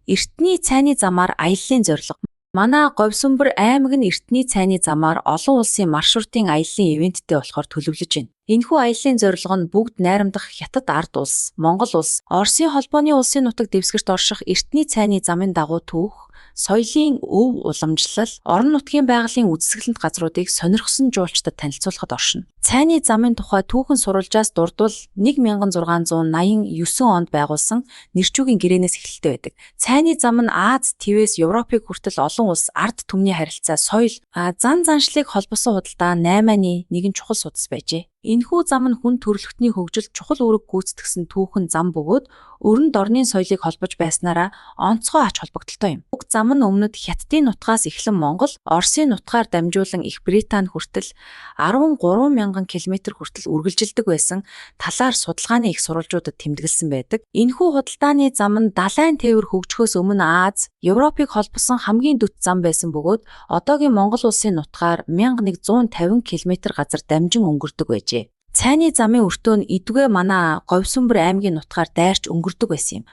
Эртний цайны замаар аяллаа зорилго. Манай Говьсүмбэр аймаг нь эртний цайны замаар олон улсын маршрутын аяллаа ивенттэй болохоор төлөвлөж байна. Энэхүү аяллаа зорилго нь бүгд найрамдах Хятад ард улс, Монгол улс, Оросын холбооны улсын нутаг дэвсгэрт орших эртний цайны замын дагуу түүх, соёлын өв уламжлал, орон нутгийн байгалийн үзэсгэлэнт газруудыг сонирхсон жуулчдад танилцуулахад оршино. Цайны замын тухай түүхэн сурвалжаас дурдвал 1689 онд байгуулсан нэрчүүгийн гэрээнээс эхэлтэй байдаг. Цайны зам нь Аз, Твээс Европыг хүртэл олон улс ард түмний харилцаа, соёл, зан заншлыг холбосон худалдаа 8-ны нэгэн чухал судас байжээ. Энэхүү зам нь хүн төрөлхтний хөгжилд чухал үүрэг гүйцэтгэсэн түүхэн зам бөгөөд өрөнд орны соёлыг холбож байснараа онцгой ач холбогдолтой юм. Уг зам нь өмнөд Хятадын нутгаас эхлэн Монгол, Оросын нутгаар дамжуулан Их Британь хүртэл 13,000 км хүртэл үргэлжилдэг байсан талаар судалгааны их сурвалжуудад тэмдэглэсэн байдаг. Энэхүү худалдааны зам нь далайн тээвэр хөгжихөөс өмнө Аз, Европыг холбосон хамгийн дөт зам байсан бөгөөд одоогийн Монгол улсын нутгаар 1150 км газар дамжин өнгөрдөг байжээ. Цайны замын өртөө нь эдүгэ манай Говьсүмбэр аймгийн нутгаар дайрч өнгөрдөг байсан юм.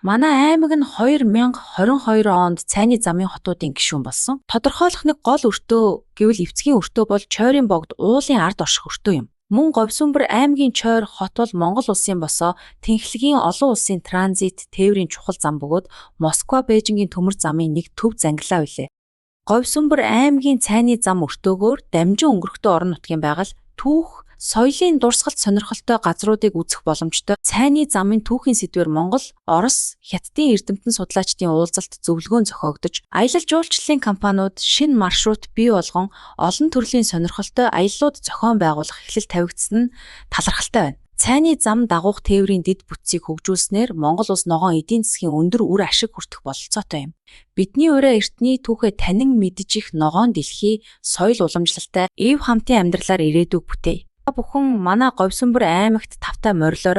Манай аймаг нь 2022 онд цайны замын хотуудын гишүүн болсон. Тодорхойлох нэг гол өртөө гэвэл эвцгийн өртөө бол Чойрын богд уулын ард орших өртөө юм. Мөн Говьсүмбэр аймгийн Чойр хот бол Монгол улсын босоо тэнхлэгийн олон улсын транзит тээврийн чухал зам бөгөөд Москва, Бээжингийн төмөр замын нэг төв зангилаа билээ. Говьсүмбэр аймгийн цайны зам өртөөгөөр дамжин өнгөрөхдөө орон нутгийн байгаль, түүх, соёлын дурсгалт сонирхолтой газруудыг үзэх боломжтой. Цайны замын түүхийн сэдвээр Монгол, Орос, Хятадын эрдэмтэн судлаачдын уулзалт зөвлөгөөн зохиогдож, аялал жуулчлалын компаниуд шинэ маршрут бий болгон олон төрлийн сонирхолтой аяллууд зохион байгуулах эхлэл тавигдсан нь талархалтай байна. Цайны зам дагуух тээврийн дэд бүтцийг хөгжүүлснээр Монгол улс ногоон эдийн засгийн өндөр үр ашиг хүртэх бололцоотой юм. Бидний ураа эртний түүхээ танин мэдж их ногоон дэлхий, соёл уламжлалтай эв хамтын амьдралаар ирээдүг бүтээе. Бүхэн манай Говьсүмбэр аймагт тавтай морилороо